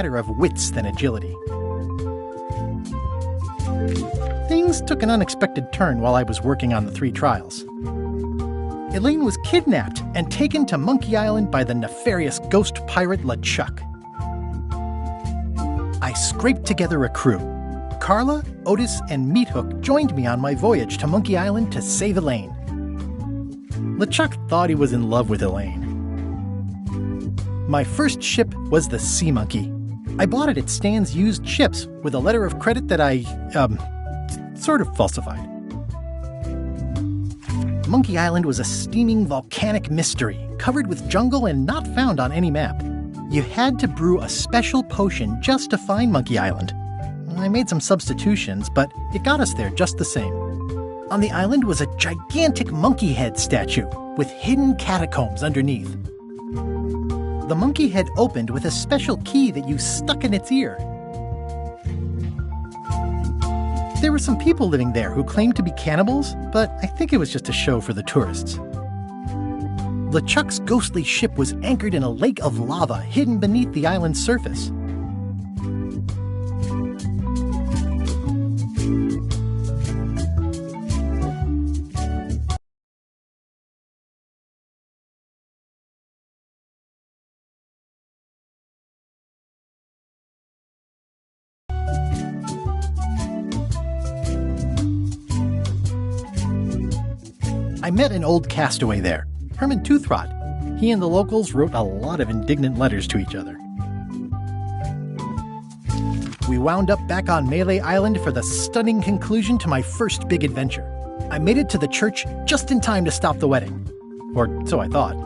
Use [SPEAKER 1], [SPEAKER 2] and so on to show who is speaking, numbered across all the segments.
[SPEAKER 1] matter of wits than agility. Things took an unexpected turn while I was working on the 3 trials. Elaine was kidnapped and taken to Monkey Island by the nefarious ghost pirate LeChuck. I scraped together a crew. Carla, Otis, and Meathook joined me on my voyage to Monkey Island to save Elaine. LeChuck thought he was in love with Elaine. My first ship was the Sea Monkey. I bought it at Stan's used ships with a letter of credit that I, sort of falsified. Monkey Island was a steaming volcanic mystery, covered with jungle and not found on any map. You had to brew a special potion just to find Monkey Island. I made some substitutions, but it got us there just the same. On the island was a gigantic monkey head statue with hidden catacombs underneath. The monkey head opened with a special key that you stuck in its ear. There were some people living there who claimed to be cannibals, but I think it was just a show for the tourists. LeChuck's ghostly ship was anchored in a lake of lava hidden beneath the island's surface. I met an old castaway there, Herman Toothrot. He and the locals wrote a lot of indignant letters to each other. We wound up back on Melee Island for the stunning conclusion to my first big adventure. I made it to the church just in time to stop the wedding. Or so I thought.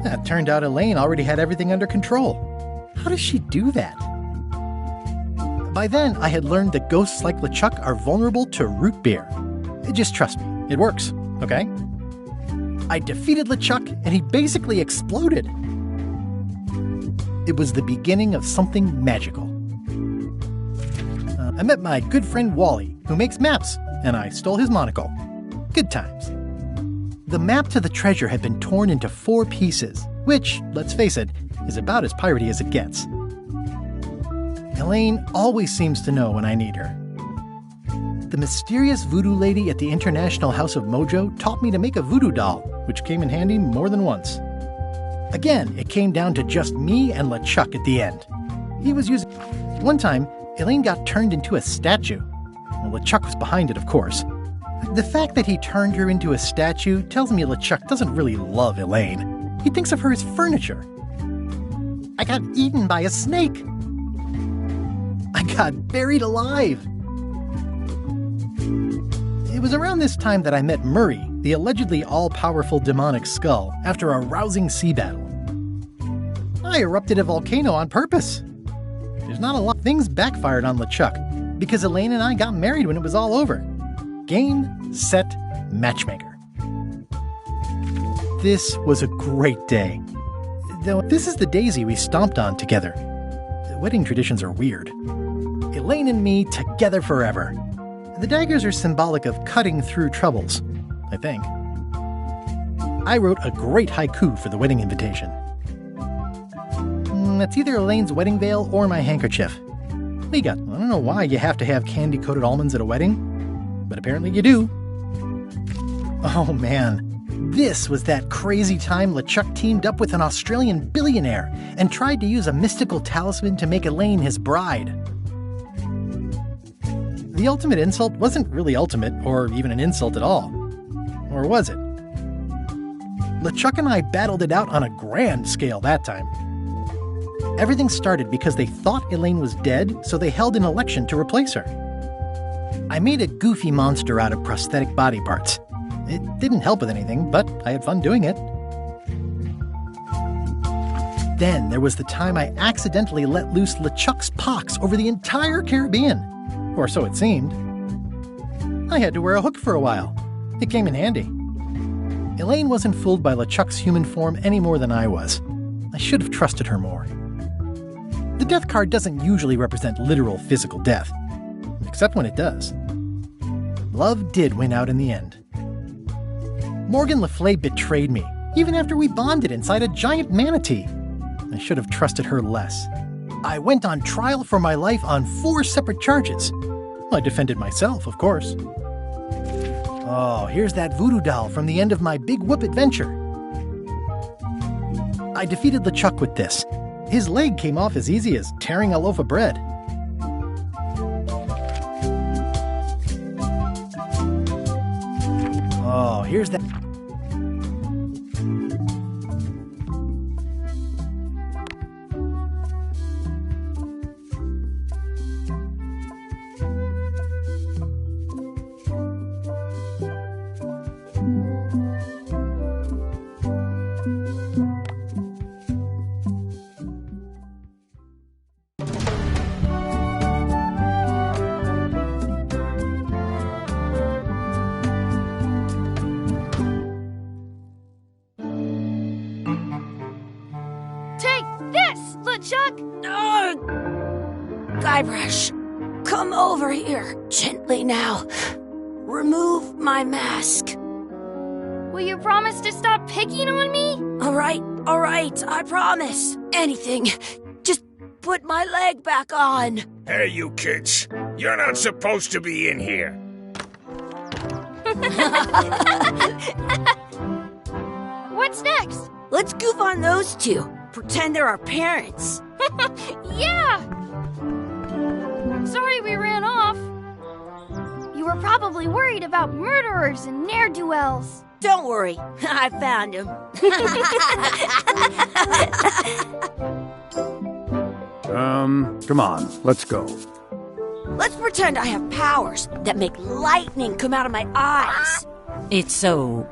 [SPEAKER 1] It turned out Elaine already had everything under control. How does she do that? By then, I had learned that ghosts like LeChuck are vulnerable to root beer. Just trust me. It works, okay? I defeated LeChuck, and he basically exploded. It was the beginning of something magical. I met my good friend Wally, who makes maps, and I stole his monocle. Good times. The map to the treasure had been torn into 4 pieces, which, let's face it, is about as piratey as it gets. Elaine always seems to know when I need her. The mysterious voodoo lady at the International House of Mojo taught me to make a voodoo doll, which came in handy more than once. Again, it came down to just me and LeChuck at the end. He was using... One time, Elaine got turned into a statue. Well, LeChuck was behind it, of course. The fact that he turned her into a statue tells me LeChuck doesn't really love Elaine. He thinks of her as furniture. I got eaten by a snake. I got buried alive. It was around this time that I met Murray, the allegedly all-powerful demonic skull, after a rousing sea battle. I erupted a volcano on purpose. There's not a lot. Things backfired on LeChuck, because Elaine and I got married when it was all over. Game, set, matchmaker. This was a great day. Though this is the daisy we stomped on together. The wedding traditions are weird. Elaine and me together forever. The daggers are symbolic of cutting through troubles, I think. I wrote a great haiku for the wedding invitation. That's either Elaine's wedding veil or my handkerchief. I don't know why you have to have candy-coated almonds at a wedding, but apparently you do. Oh man, this was that crazy time LeChuck teamed up with an Australian billionaire and tried to use a mystical talisman to make Elaine his bride. The ultimate insult wasn't really ultimate, or even an insult at all. Or was it? LeChuck and I battled it out on a grand scale that time. Everything started because they thought Elaine was dead, so they held an election to replace her. I made a goofy monster out of prosthetic body parts. It didn't help with anything, but I had fun doing it. Then there was the time I accidentally let loose LeChuck's pox over the entire Caribbean. Or so it seemed. I had to wear a hook for a while. It came in handy. Elaine wasn't fooled by LeChuck's human form any more than I was. I should have trusted her more. The death card doesn't usually represent literal physical death, except when it does. Love did win out in the end. Morgan Le Fay betrayed me, even after we bonded inside a giant manatee. I should have trusted her less. I went on trial for my life on 4 separate charges. I defended myself, of course. Oh, here's that voodoo doll from the end of my Big Whoop adventure. I defeated LeChuck with this. His leg came off as easy as tearing a loaf of bread. Oh, here's that...
[SPEAKER 2] Guybrush, come over here, gently now. Remove my mask.
[SPEAKER 3] Will you promise to stop picking on me?
[SPEAKER 2] All right, I promise. Anything. Just put my leg back on.
[SPEAKER 4] Hey, you kids. You're not supposed to be in here.
[SPEAKER 3] What's next?
[SPEAKER 2] Let's goof on those two. Pretend they're our parents.
[SPEAKER 3] Yeah! Sorry we ran off. You were probably worried about murderers and ne'er-do-wells.
[SPEAKER 2] Don't worry, I found him.
[SPEAKER 5] Come on, let's go.
[SPEAKER 2] Let's pretend I have powers that make lightning come out of my eyes.
[SPEAKER 6] It's so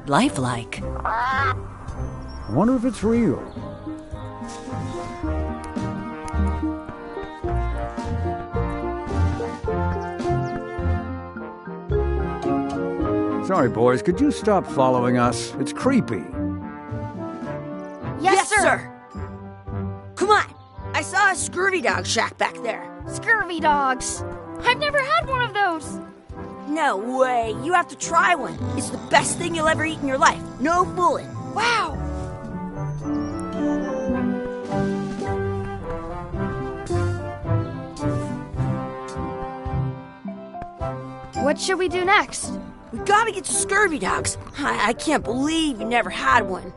[SPEAKER 6] lifelike.
[SPEAKER 5] I wonder if it's real. Sorry, boys, could you stop following us? It's creepy.
[SPEAKER 2] Yes, sir. Come on. I saw a scurvy dog shack back there.
[SPEAKER 3] Scurvy dogs. I've never had one of those.
[SPEAKER 2] No way. You have to try one. It's the best thing you'll ever eat in your life. No fooling.
[SPEAKER 3] Wow. What should we do next?
[SPEAKER 2] We gotta get to scurvy dogs. I can't believe you never had one.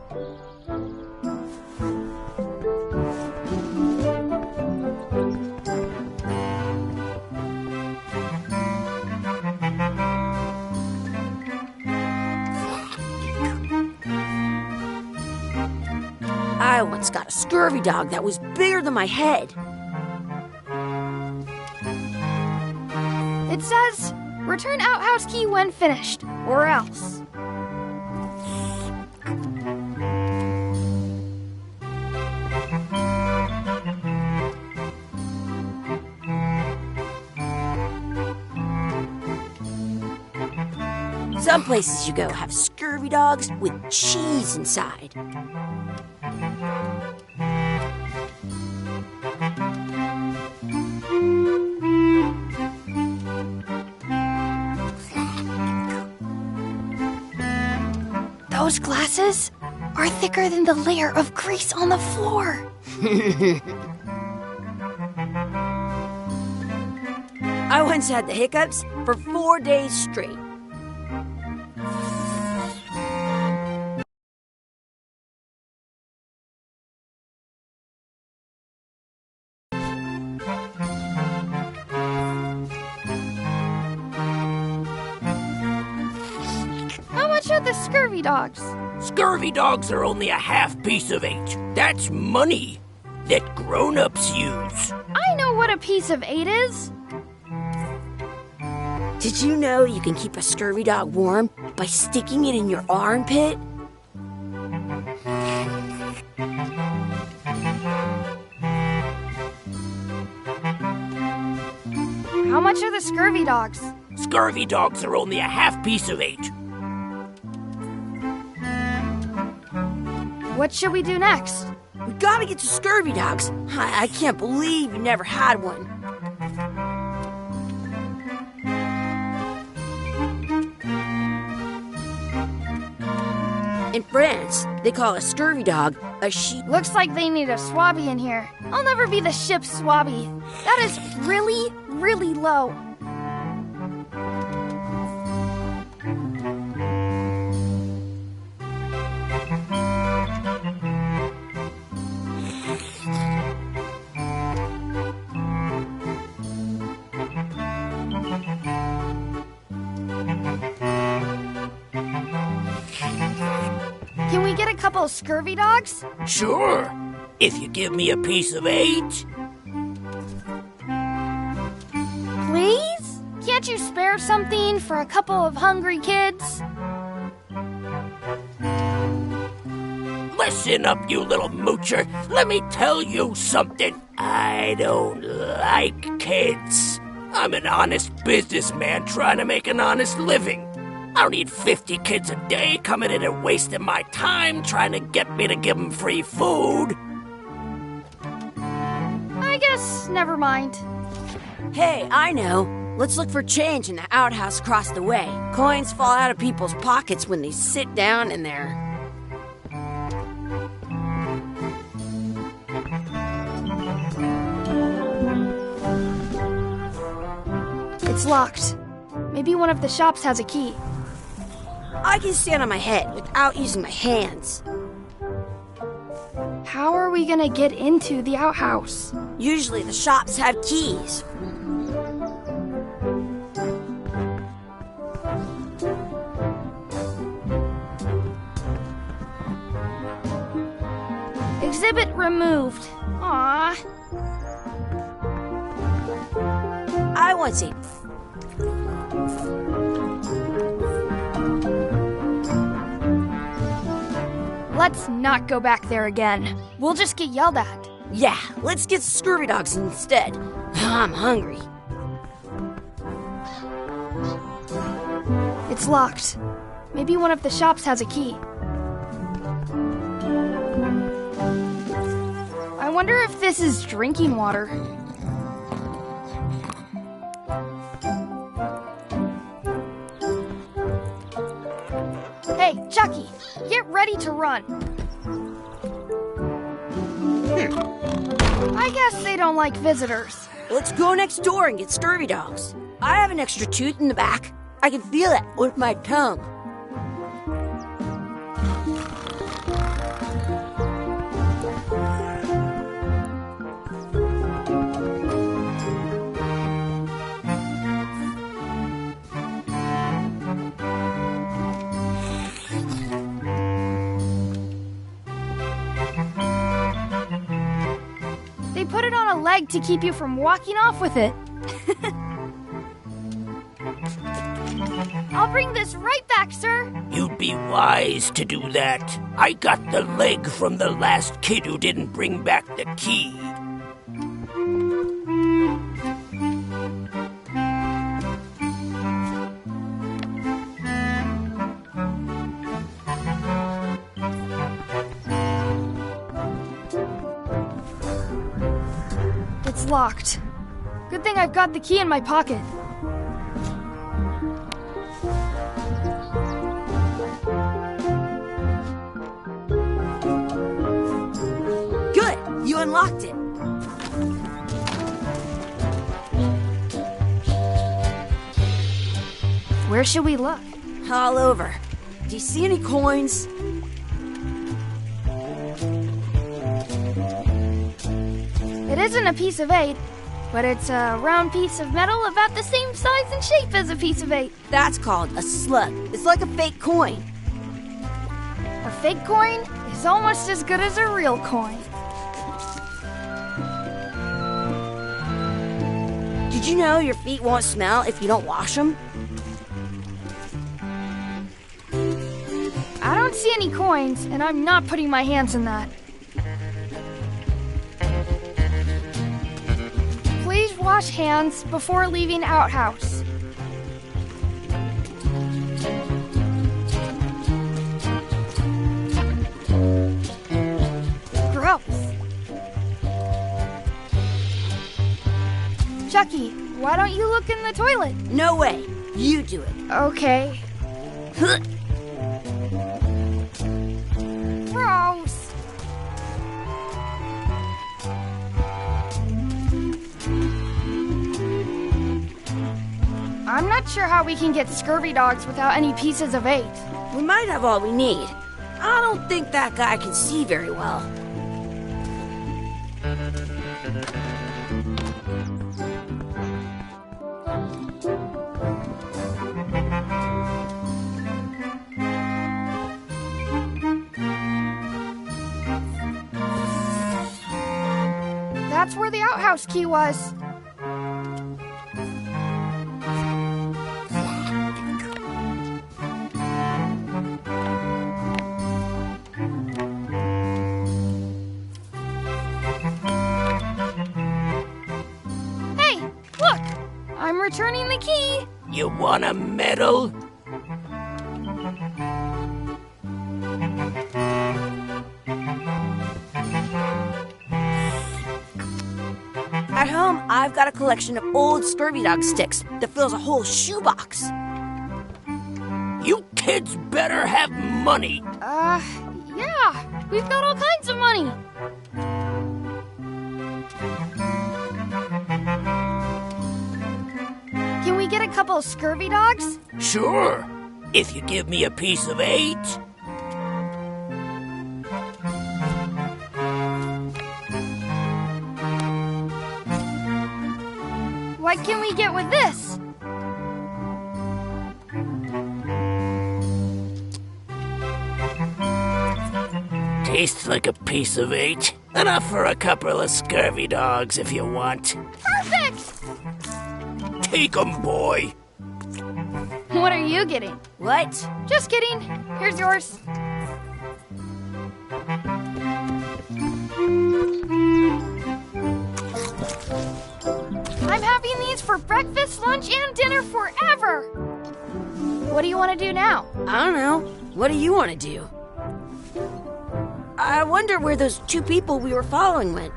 [SPEAKER 2] I once got a scurvy dog that was bigger than my head.
[SPEAKER 3] It says, return outhouse key when finished, or else.
[SPEAKER 2] Some places you go have scurvy dogs with cheese inside.
[SPEAKER 3] Those glasses are thicker than the layer of grease on the floor.
[SPEAKER 2] I once had the hiccups for 4 days straight.
[SPEAKER 3] How much are the scurvy dogs?
[SPEAKER 4] Scurvy dogs are only a half piece of 8. That's money that grown-ups use.
[SPEAKER 3] I know what a piece of 8 is.
[SPEAKER 2] Did you know you can keep a scurvy dog warm by sticking it in your armpit?
[SPEAKER 3] How much are the scurvy dogs?
[SPEAKER 4] Scurvy dogs are only a half piece of 8.
[SPEAKER 3] What should we do next?
[SPEAKER 2] We gotta get to scurvy dogs. I can't believe you never had one. In France, they call a scurvy dog a sheep.
[SPEAKER 3] Looks like they need a swabby in here. I'll never be the ship's swabby. That is really, really low. Can we get a couple of scurvy dogs?
[SPEAKER 4] Sure, if you give me a piece of 8.
[SPEAKER 3] Please? Can't you spare something for a couple of hungry kids?
[SPEAKER 4] Listen up, you little moocher. Let me tell you something. I don't like kids. I'm an honest businessman trying to make an honest living. I don't need 50 kids a day coming in and wasting my time trying to get me to give them free food.
[SPEAKER 3] I guess never mind.
[SPEAKER 2] Hey, I know. Let's look for change in the outhouse across the way. Coins fall out of people's pockets when they sit down in there.
[SPEAKER 3] It's locked. Maybe one of the shops has a key.
[SPEAKER 2] I can stand on my head without using my hands.
[SPEAKER 3] How are we gonna get into the outhouse?
[SPEAKER 2] Usually the shops have keys.
[SPEAKER 3] Exhibit removed. Aww.
[SPEAKER 2] I want to.
[SPEAKER 3] Let's not go back there again. We'll just get yelled at.
[SPEAKER 2] Yeah, let's get scurvy dogs instead. I'm hungry.
[SPEAKER 3] It's locked. Maybe one of the shops has a key. I wonder if this is drinking water. Hey, Chucky, get ready to run. I guess they don't like visitors.
[SPEAKER 2] Let's go next door and get scurvy dogs. I have an extra tooth in the back. I can feel it with my tongue.
[SPEAKER 3] They put it on a leg to keep you from walking off with it. I'll bring this right back, sir.
[SPEAKER 4] You'd be wise to do that. I got the leg from the last kid who didn't bring back the key.
[SPEAKER 3] It's locked. Good thing I've got the key in my pocket.
[SPEAKER 2] Good, you unlocked it.
[SPEAKER 3] Where should we look?
[SPEAKER 2] All over. Do you see any coins?
[SPEAKER 3] It isn't a piece of 8, but it's a round piece of metal about the same size and shape as a piece of 8.
[SPEAKER 2] That's called a slug. It's like a fake coin.
[SPEAKER 3] A fake coin is almost as good as a real coin.
[SPEAKER 2] Did you know your feet won't smell if you don't wash them?
[SPEAKER 3] I don't see any coins, and I'm not putting my hands in that. Please wash hands before leaving outhouse. Gross. Chucky, why don't you look in the toilet?
[SPEAKER 2] No way. You do it.
[SPEAKER 3] Okay. I'm not sure how we can get scurvy dogs without any pieces of 8.
[SPEAKER 2] We might have all we need. I don't think that guy can see very well.
[SPEAKER 3] That's where the outhouse key was. Hey, look! I'm returning the key.
[SPEAKER 4] You want a medal?
[SPEAKER 2] At home, I've got a collection of old scurvy dog sticks that fills a whole shoebox.
[SPEAKER 4] You kids better have money.
[SPEAKER 3] Yeah, we've got all kinds of money. Can we get a couple of scurvy dogs?
[SPEAKER 4] Sure, if you give me a piece of 8.
[SPEAKER 3] What can we get with this?
[SPEAKER 4] Tastes like a piece of 8. Enough for a couple of scurvy dogs if you want.
[SPEAKER 3] Perfect!
[SPEAKER 4] Take 'em, boy.
[SPEAKER 3] What are you getting?
[SPEAKER 2] What?
[SPEAKER 3] Just kidding. Here's yours. I'm having these for breakfast, lunch, and dinner forever. What do you want to do now?
[SPEAKER 2] I don't know. What do you want to do? I wonder where those 2 people we were following went.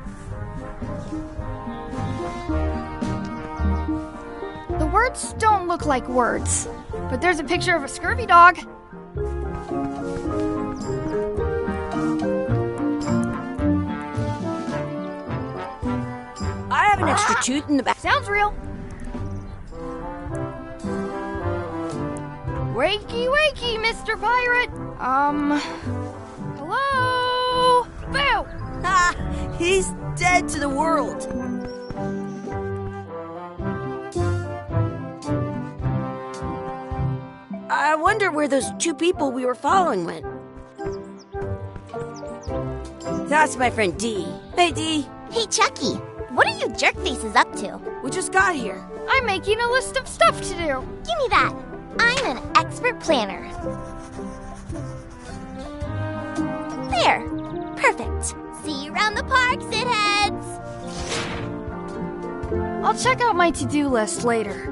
[SPEAKER 3] The words don't look like words, but there's a picture of a scurvy dog.
[SPEAKER 2] I have an extra tooth in the back.
[SPEAKER 3] Sounds real. Wakey, wakey, Mr. Pirate. Hello? Boo!
[SPEAKER 2] Ha! He's dead to the world. I wonder where those 2 people we were following went. That's my friend Dee. Hey, Dee.
[SPEAKER 7] Hey, Chucky, what are you jerk faces up to?
[SPEAKER 2] We just got here.
[SPEAKER 3] I'm making a list of stuff to do.
[SPEAKER 7] Give me that. I'm an expert planner. There. Perfect. See you around the park, shitheads.
[SPEAKER 3] I'll check out my to-do list later.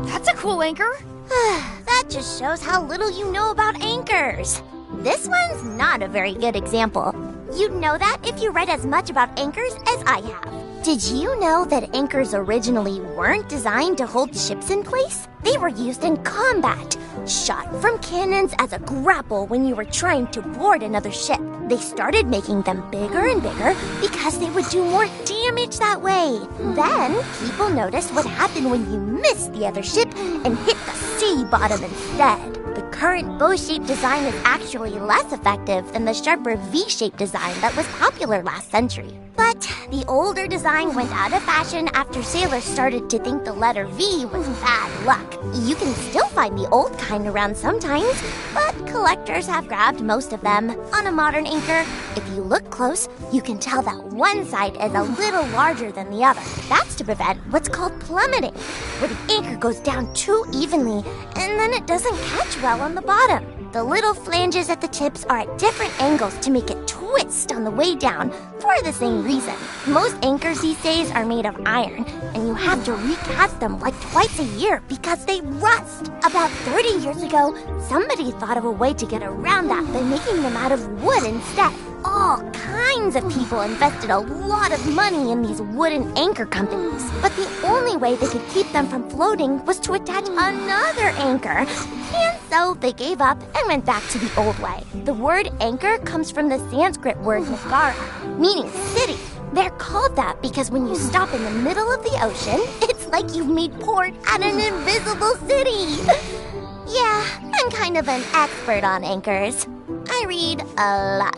[SPEAKER 3] That's a cool anchor.
[SPEAKER 7] That just shows how little you know about anchors. This one's not a very good example. You'd know that if you read as much about anchors as I have. Did you know that anchors originally weren't designed to hold ships in place? They were used in combat, shot from cannons as a grapple when you were trying to board another ship. They started making them bigger and bigger because they would do more damage that way. Then, people noticed what happened when you missed the other ship and hit the sea bottom instead. The current bow-shaped design is actually less effective than the sharper V-shaped design that was popular last century. But the older design went out of fashion after sailors started to think the letter V was bad luck. You can still find the old kind around sometimes, but collectors have grabbed most of them. On a modern anchor, if you look close, you can tell that one side is a little larger than the other. That's to prevent what's called plummeting, where the anchor goes down too evenly and then it doesn't catch well on the bottom. The little flanges at the tips are at different angles to make it twist on the way down for the same reason. Most anchors these days are made of iron, and you have to recast them like twice a year because they rust. About 30 years ago, somebody thought of a way to get around that by making them out of wood instead. All kinds of people invested a lot of money in these wooden anchor companies, but the only way they could keep them from floating was to attach another anchor. And so they gave up and went back to the old way. The word anchor comes from the Sanskrit word nagara, meaning city. They're called that because when you stop in the middle of the ocean, it's like you've made port at an invisible city. Yeah, I'm kind of an expert on anchors. I read a lot.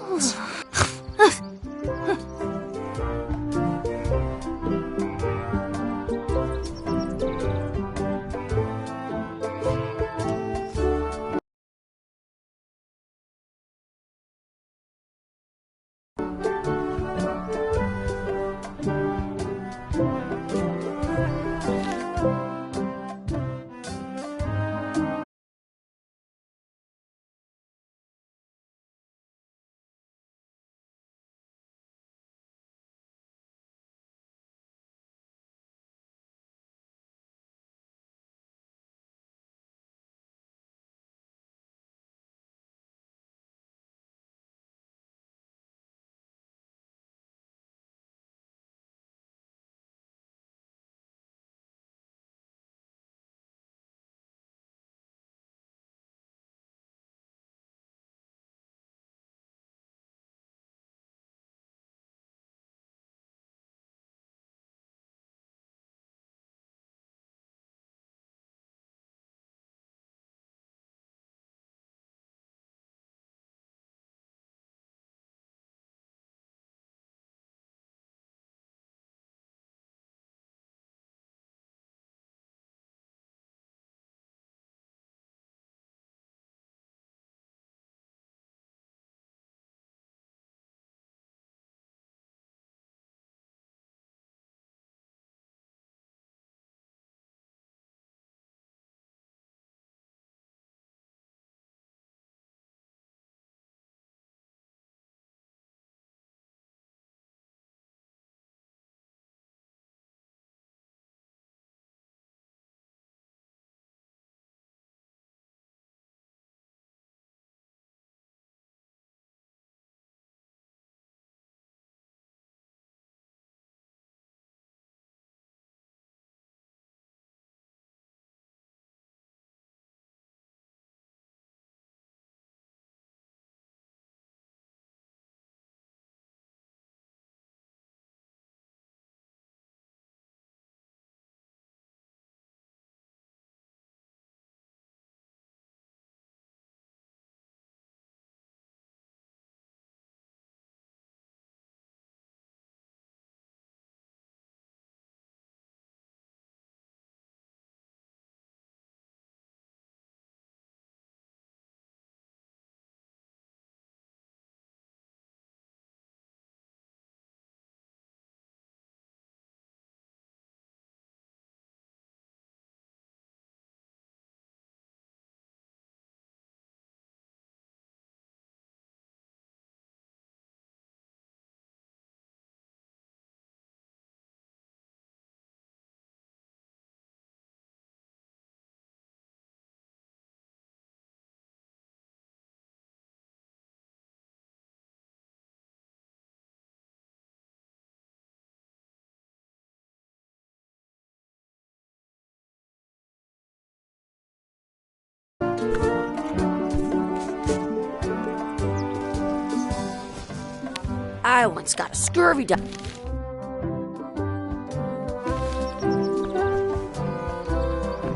[SPEAKER 2] I once got a scurvy dog.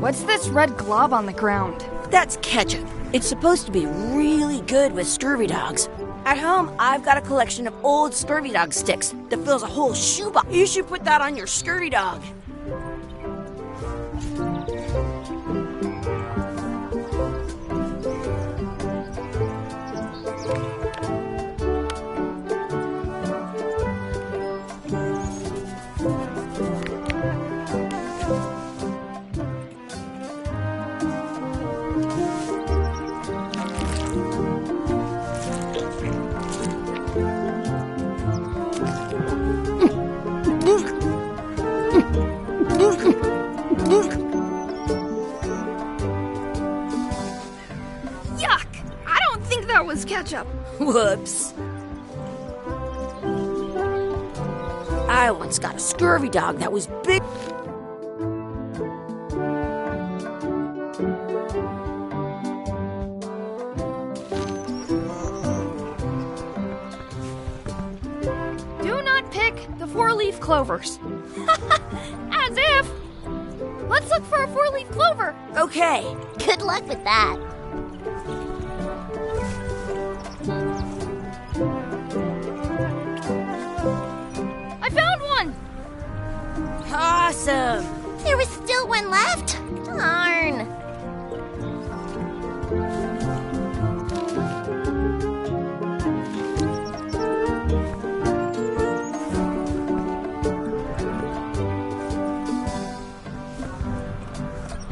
[SPEAKER 3] What's this red glob on the ground?
[SPEAKER 2] That's ketchup. It's supposed to be really good with scurvy dogs. At home, I've got a collection of old scurvy dog sticks that fills a whole shoebox. You should put that on your scurvy dog.
[SPEAKER 3] was ketchup.
[SPEAKER 2] Whoops. I once got a scurvy dog that was big.
[SPEAKER 3] Do not pick the 4-leaf clovers. As if! Let's look for a 4-leaf clover.
[SPEAKER 2] Okay.
[SPEAKER 7] Good luck with that.
[SPEAKER 3] I found one!
[SPEAKER 2] Awesome.
[SPEAKER 7] There was still one left. Darn.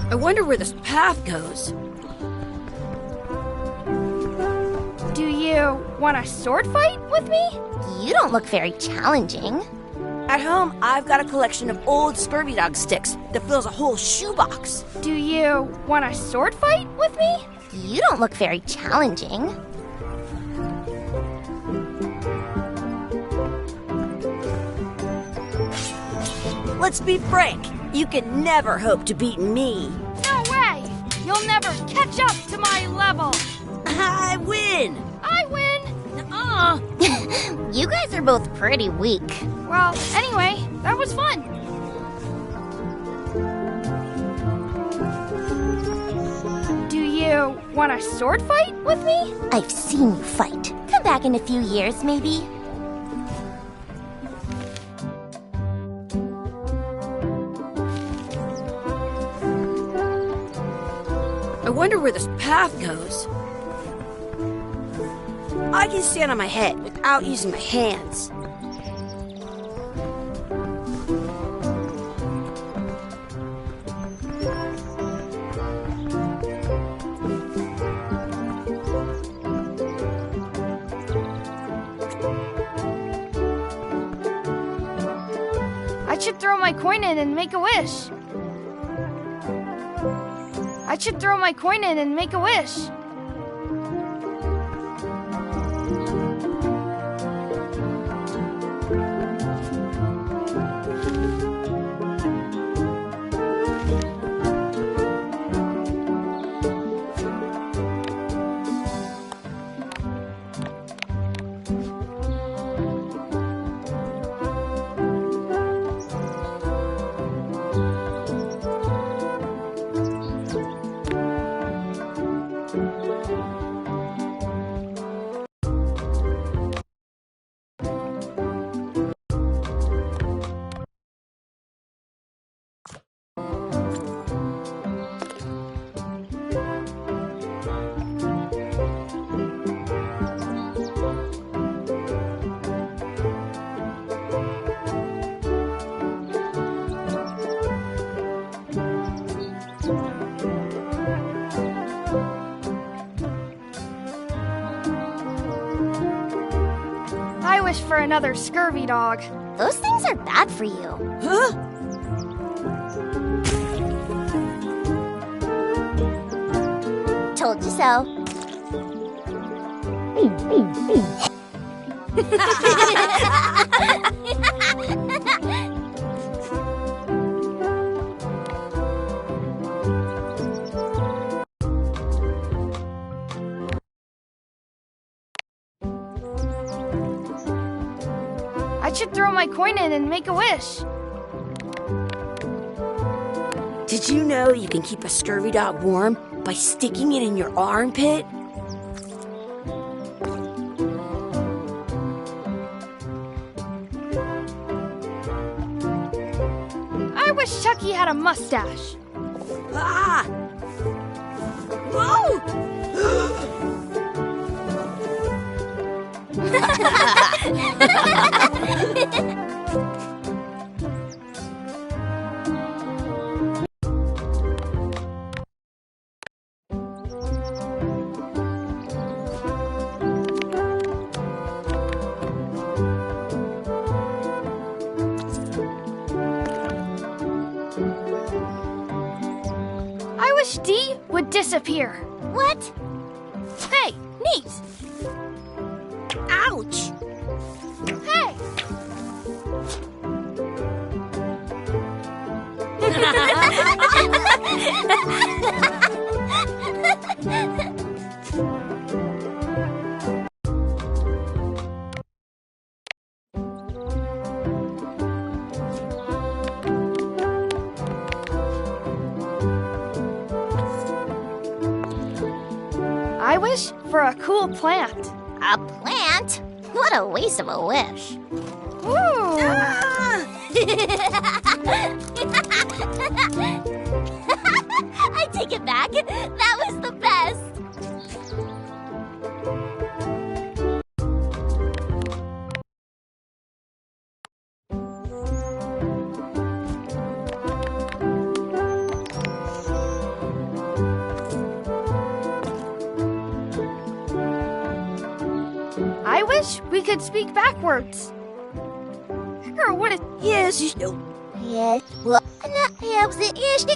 [SPEAKER 2] I wonder where this path goes.
[SPEAKER 3] Do you want a sword fight with me?
[SPEAKER 7] You don't look very challenging.
[SPEAKER 2] At home, I've got a collection of old scurvy dog sticks that fills a whole shoebox.
[SPEAKER 3] Do you want a sword fight with me?
[SPEAKER 7] You don't look very challenging.
[SPEAKER 2] Let's be frank. You can never hope to beat me.
[SPEAKER 3] No way! You'll never catch up to my level!
[SPEAKER 2] I win.
[SPEAKER 3] I win!
[SPEAKER 7] You guys are both pretty weak.
[SPEAKER 3] Well, anyway, that was fun. Do you want a sword fight with me?
[SPEAKER 7] I've seen you fight. Come back in a few years, maybe.
[SPEAKER 2] I wonder where this path goes. I can stand on my head without using my hands.
[SPEAKER 3] I should throw my coin in and make a wish. I should throw my coin in and make a wish. I wish for another scurvy dog.
[SPEAKER 7] Those things are bad for you.
[SPEAKER 2] Huh?
[SPEAKER 7] Told you so.
[SPEAKER 3] I should throw my coin in and make a wish.
[SPEAKER 2] Did you know you can keep a scurvy dog warm by sticking it in your armpit?
[SPEAKER 3] I wish Chucky had a mustache.
[SPEAKER 2] Ah! Whoa!
[SPEAKER 3] I wish D would disappear.
[SPEAKER 7] What?
[SPEAKER 3] Hey, Neat.
[SPEAKER 2] Ouch!
[SPEAKER 3] Hey! I wish for a cool plant.
[SPEAKER 7] A plant? What a waste of a wish.
[SPEAKER 3] Ooh.
[SPEAKER 7] I take it back. That was the best.
[SPEAKER 3] I wish we could speak backwards. Or what it...
[SPEAKER 2] Yes, you know.
[SPEAKER 7] Yes. Well, helps it. Yes, you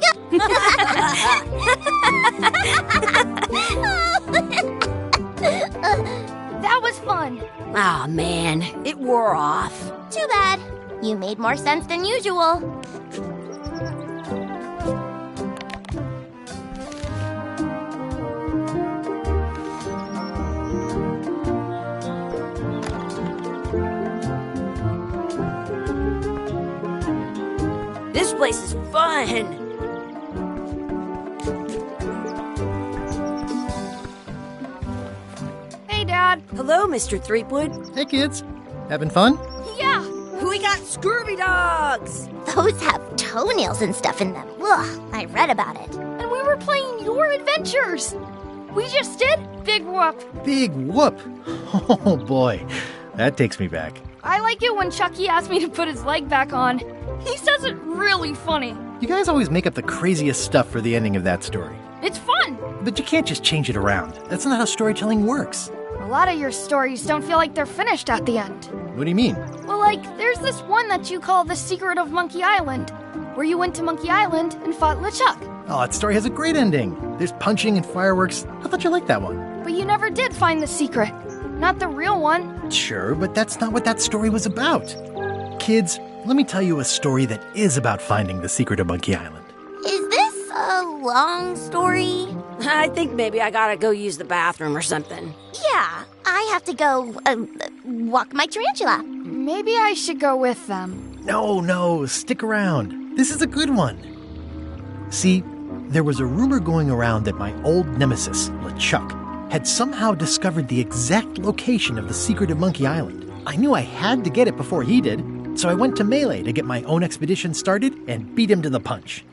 [SPEAKER 3] That was fun.
[SPEAKER 2] Aw, man, it wore off.
[SPEAKER 7] Too bad. You made more sense than usual.
[SPEAKER 2] This place is fun.
[SPEAKER 3] Hey, Dad.
[SPEAKER 2] Hello, Mr. Threepwood.
[SPEAKER 1] Hey, kids. Having fun?
[SPEAKER 3] Yeah.
[SPEAKER 2] We got scurvy dogs.
[SPEAKER 7] Those have toenails and stuff in them. Ugh, I read about it.
[SPEAKER 3] And we were playing your adventures. We just did Big Whoop.
[SPEAKER 1] Big whoop. Oh, boy. That takes me back.
[SPEAKER 3] I like it when Chucky asked me to put his leg back on. He says it really funny.
[SPEAKER 1] You guys always make up the craziest stuff for the ending of that story.
[SPEAKER 3] It's fun.
[SPEAKER 1] But you can't just change it around. That's not how storytelling works.
[SPEAKER 3] A lot of your stories don't feel like they're finished at the end.
[SPEAKER 1] What do you mean?
[SPEAKER 3] Well, like, there's this one that you call The Secret of Monkey Island, where you went to Monkey Island and fought LeChuck.
[SPEAKER 1] Oh, that story has a great ending. There's punching and fireworks. I thought you liked that one.
[SPEAKER 3] But you never did find the secret. Not the real one.
[SPEAKER 1] Sure, but that's not what that story was about. Kids, let me tell you a story that is about finding the secret of Monkey Island.
[SPEAKER 7] Is this a long story?
[SPEAKER 2] I think maybe I gotta go use the bathroom or something.
[SPEAKER 7] Yeah, I have to go walk my tarantula.
[SPEAKER 3] Maybe I should go with them.
[SPEAKER 1] No, stick around. This is a good one. See, there was a rumor going around that my old nemesis, LeChuck, had somehow discovered the exact location of the secret of Monkey Island. I knew I had to get it before he did, so I went to Melee to get my own expedition started and beat him to the punch.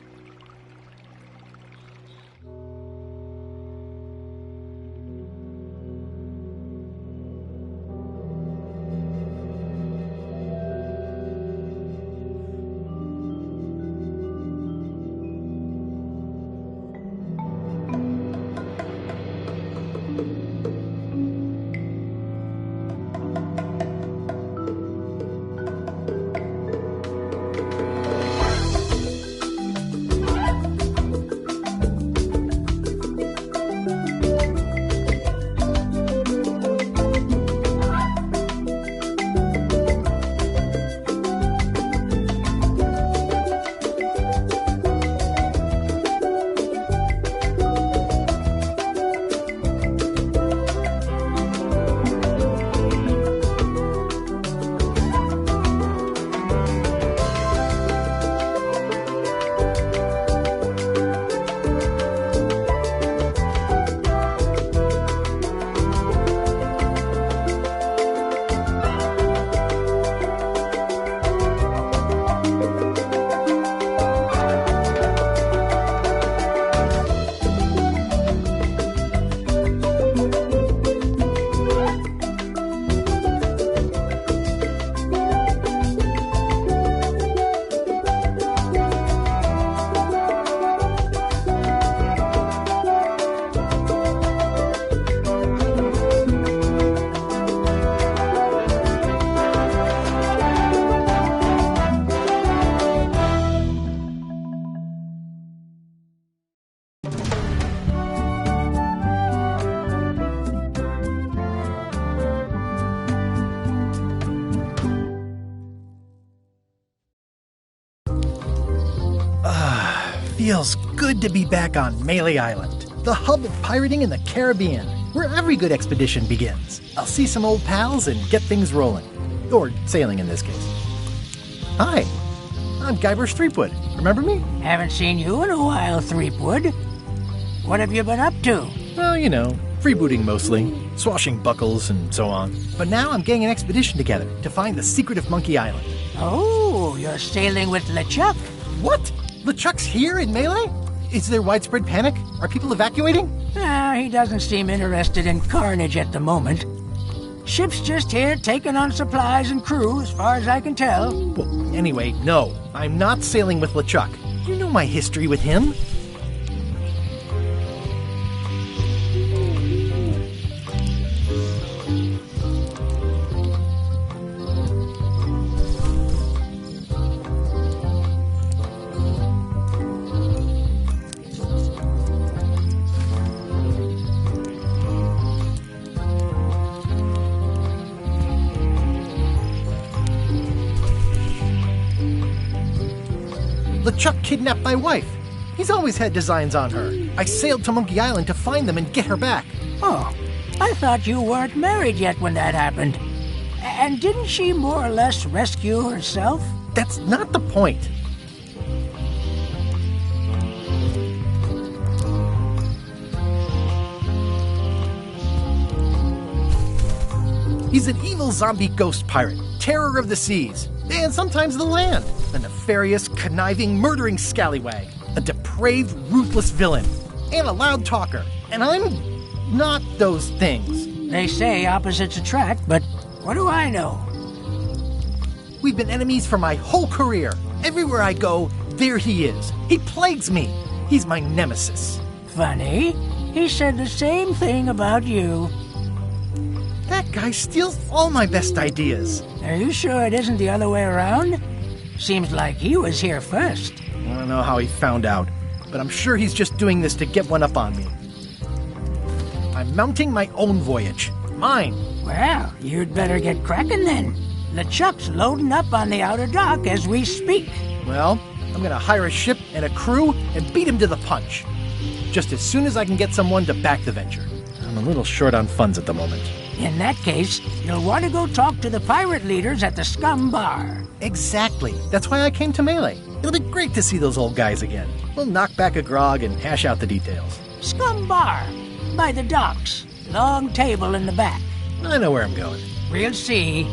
[SPEAKER 1] Feels good to be back on Melee Island, the hub of pirating in the Caribbean, where every good expedition begins. I'll see some old pals and get things rolling. Or sailing in this case. Hi, I'm Guybrush Threepwood. Remember me?
[SPEAKER 8] Haven't seen you in a while, Threepwood. What have you been up to?
[SPEAKER 1] Well, you know, freebooting mostly, swashbuckles and so on. But now I'm getting an expedition together to find the secret of Monkey Island.
[SPEAKER 8] Oh, you're sailing with LeChuck.
[SPEAKER 1] What? LeChuck's here in Melee? Is there widespread panic? Are people evacuating?
[SPEAKER 8] He doesn't seem interested in carnage at the moment. Ship's just here taking on supplies and crew, as far as I can tell.
[SPEAKER 1] Well, anyway, no. I'm not sailing with LeChuck. You know my history with him. LeChuck kidnapped my wife. He's always had designs on her. I sailed to Monkey Island to find them and get her back.
[SPEAKER 8] Oh, I thought you weren't married yet when that happened. And didn't she more or less rescue herself?
[SPEAKER 1] That's not the point. He's an evil zombie ghost pirate, terror of the seas, and sometimes the land. A nefarious, conniving, murdering scallywag. A depraved, ruthless villain. And a loud talker. And I'm not those things.
[SPEAKER 8] They say opposites attract, but what do I know?
[SPEAKER 1] We've been enemies for my whole career. Everywhere I go, there he is. He plagues me. He's my nemesis.
[SPEAKER 8] Funny. He said the same thing about you.
[SPEAKER 1] That guy steals all my best ideas.
[SPEAKER 8] Are you sure it isn't the other way around? Seems like he was here first.
[SPEAKER 1] I don't know how he found out, but I'm sure he's just doing this to get one up on me. I'm mounting my own voyage. Mine.
[SPEAKER 8] Well, you'd better get cracking then. LeChuck's loading up on the outer dock as we speak.
[SPEAKER 1] Well, I'm gonna hire a ship and a crew and beat him to the punch. Just as soon as I can get someone to back the venture. I'm a little short on funds at the moment.
[SPEAKER 8] In that case, you'll want to go talk to the pirate leaders at the Scum Bar.
[SPEAKER 1] Exactly. That's why I came to Melee. It'll be great to see those old guys again. We'll knock back a grog and hash out the details.
[SPEAKER 8] Scum Bar, by the docks. Long table in the back.
[SPEAKER 1] I know where I'm going.
[SPEAKER 8] We'll see.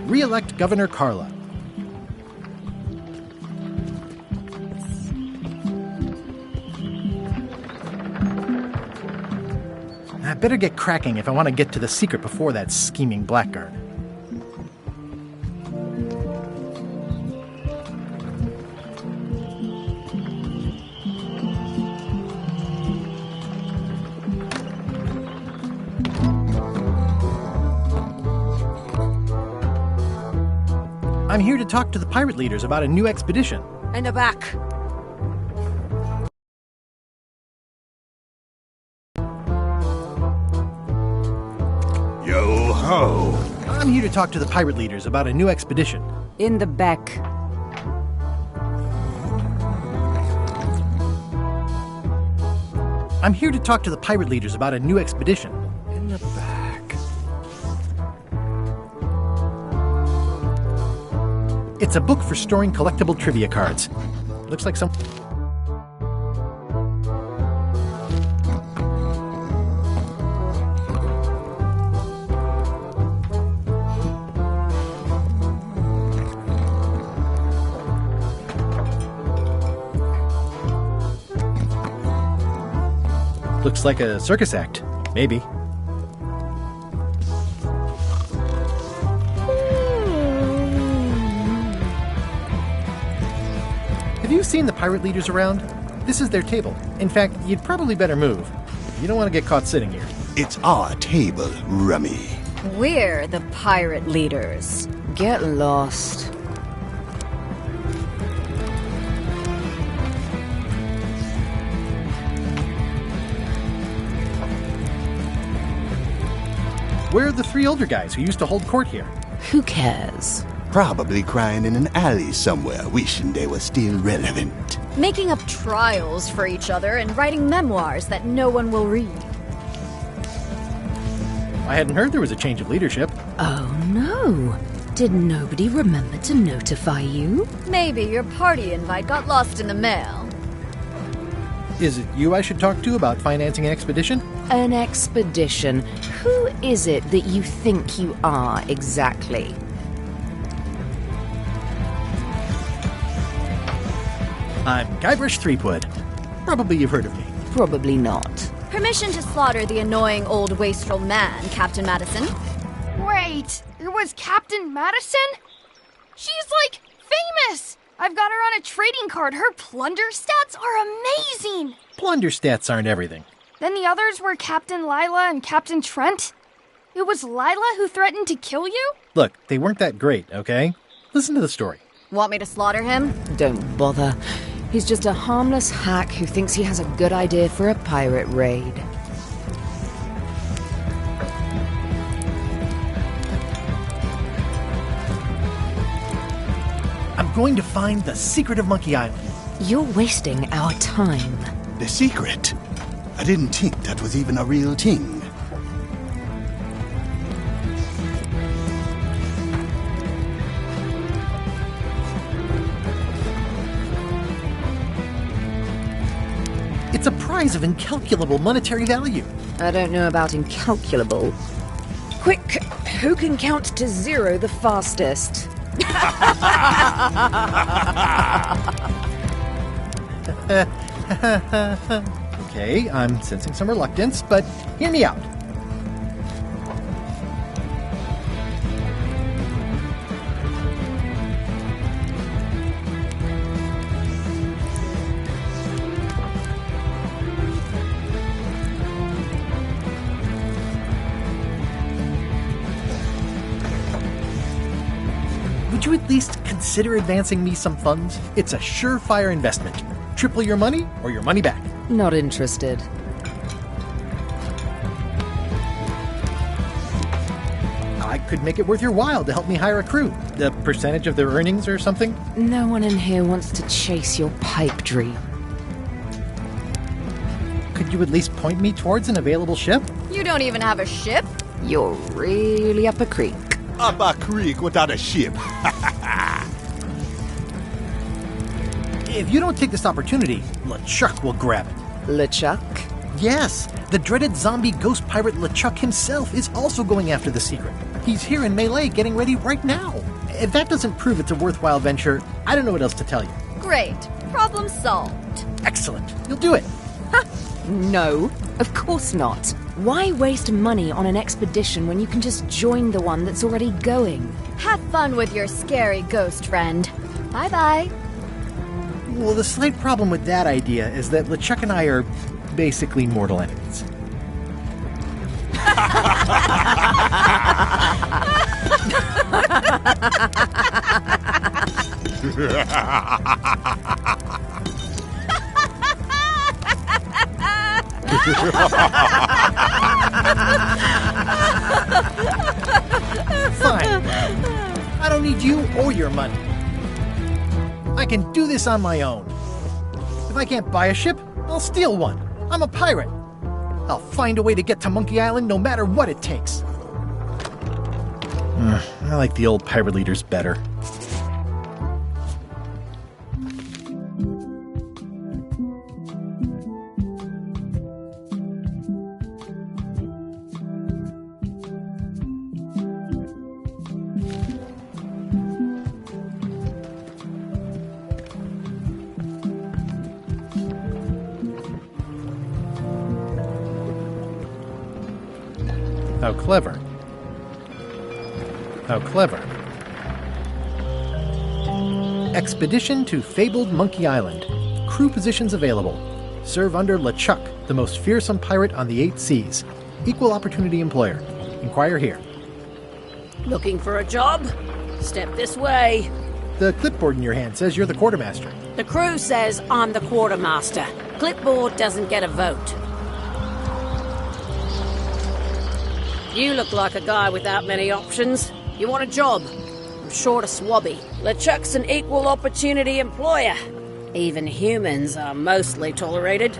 [SPEAKER 1] Re-elect Governor Carla. I better get cracking if I want to get to the secret before that scheming blackguard. I'm here to talk to the pirate leaders about a new expedition.
[SPEAKER 2] In the back.
[SPEAKER 5] Yo-ho!
[SPEAKER 1] I'm here to talk to the pirate leaders about a new expedition.
[SPEAKER 6] In the back.
[SPEAKER 1] I'm here to talk to the pirate leaders about a new expedition.
[SPEAKER 5] In the back.
[SPEAKER 1] It's a book for storing collectible trivia cards. Looks like some... Looks like a circus act. Maybe. Have you seen the pirate leaders around? This is their table. In fact, you'd probably better move. You don't want to get caught sitting here.
[SPEAKER 9] It's our table, Rummy.
[SPEAKER 10] We're the pirate leaders. Get lost.
[SPEAKER 1] Where are the three older guys who used to hold court here?
[SPEAKER 10] Who cares?
[SPEAKER 9] Probably crying in an alley somewhere, wishing they were still relevant.
[SPEAKER 10] Making up trials for each other and writing memoirs that no one will read.
[SPEAKER 1] I hadn't heard there was a change of leadership.
[SPEAKER 10] Oh no. Did nobody remember to notify you? Maybe your party invite got lost in the mail.
[SPEAKER 1] Is it you I should talk to about financing an expedition?
[SPEAKER 10] An expedition? Who is it that you think you are exactly?
[SPEAKER 1] I'm Guybrush Threepwood. Probably you've heard of me.
[SPEAKER 10] Probably not.
[SPEAKER 3] Permission to slaughter the annoying old wastrel man, Captain Madison. Wait, it was Captain Madison? She's, like, famous! I've got her on a trading card. Her plunder stats are amazing!
[SPEAKER 1] Plunder stats aren't everything.
[SPEAKER 3] Then the others were Captain Lila and Captain Trent? It was Lila who threatened to kill you?
[SPEAKER 1] Look, they weren't that great, okay? Listen to the story.
[SPEAKER 10] Want me to slaughter him? Don't bother. He's just a harmless hack who thinks he has a good idea for a pirate raid.
[SPEAKER 1] I'm going to find the secret of Monkey Island.
[SPEAKER 10] You're wasting our time.
[SPEAKER 9] The secret? I didn't think that was even a real thing.
[SPEAKER 1] It's a prize of incalculable monetary value.
[SPEAKER 10] I don't know about incalculable. Quick, who can count to 0 the fastest?
[SPEAKER 1] Okay, I'm sensing some reluctance, but hear me out. Would you at least consider advancing me some funds? It's a surefire investment. Triple your money or your money back.
[SPEAKER 10] Not interested.
[SPEAKER 1] I could make it worth your while to help me hire a crew. The percentage of their earnings or something?
[SPEAKER 10] No one in here wants to chase your pipe dream.
[SPEAKER 1] Could you at least point me towards an available ship?
[SPEAKER 10] You don't even have a ship? You're really up a creek.
[SPEAKER 9] Up a creek without a ship.
[SPEAKER 1] If you don't take this opportunity, LeChuck will grab it.
[SPEAKER 10] LeChuck?
[SPEAKER 1] Yes, the dreaded zombie ghost pirate LeChuck himself is also going after the secret. He's here in Melee getting ready right now. If that doesn't prove it's a worthwhile venture, I don't know what else to tell you.
[SPEAKER 10] Great. Problem solved.
[SPEAKER 1] Excellent. You'll do it.
[SPEAKER 10] No, of course not. Why waste money on an expedition when you can just join the one that's already going? Have fun with your scary ghost friend. Bye-bye.
[SPEAKER 1] Well, the slight problem with that idea is that LeChuck and I are basically mortal enemies. Fine. I don't need you or your money. I can do this on my own. If I can't buy a ship, I'll steal one. I'm a pirate. I'll find a way to get to Monkey Island no matter what it takes. I like the old pirate leaders better. How clever. How clever. Expedition to fabled Monkey Island. crew positions available. Serve under LeChuck, the most fearsome pirate on the 8 seas. Equal opportunity employer. Inquire here.
[SPEAKER 2] Looking for a job? Step this way.
[SPEAKER 1] The clipboard in your hand says you're the quartermaster.
[SPEAKER 2] The crew says I'm the quartermaster. Clipboard doesn't get a vote. You look like a guy without many options. You want a job? I'm short a swabby. LeChuck's an equal opportunity employer. Even humans are mostly tolerated.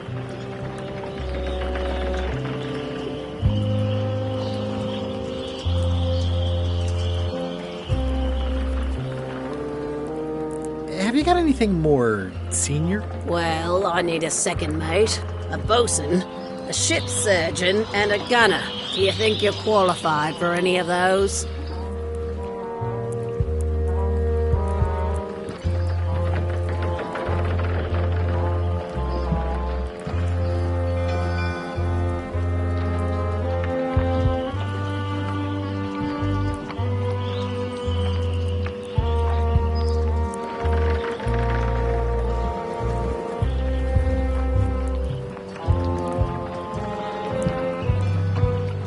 [SPEAKER 1] Have you got anything more senior?
[SPEAKER 2] Well, I need a second mate, a bosun, a ship surgeon, and a gunner. Do you think you're qualified for any of those?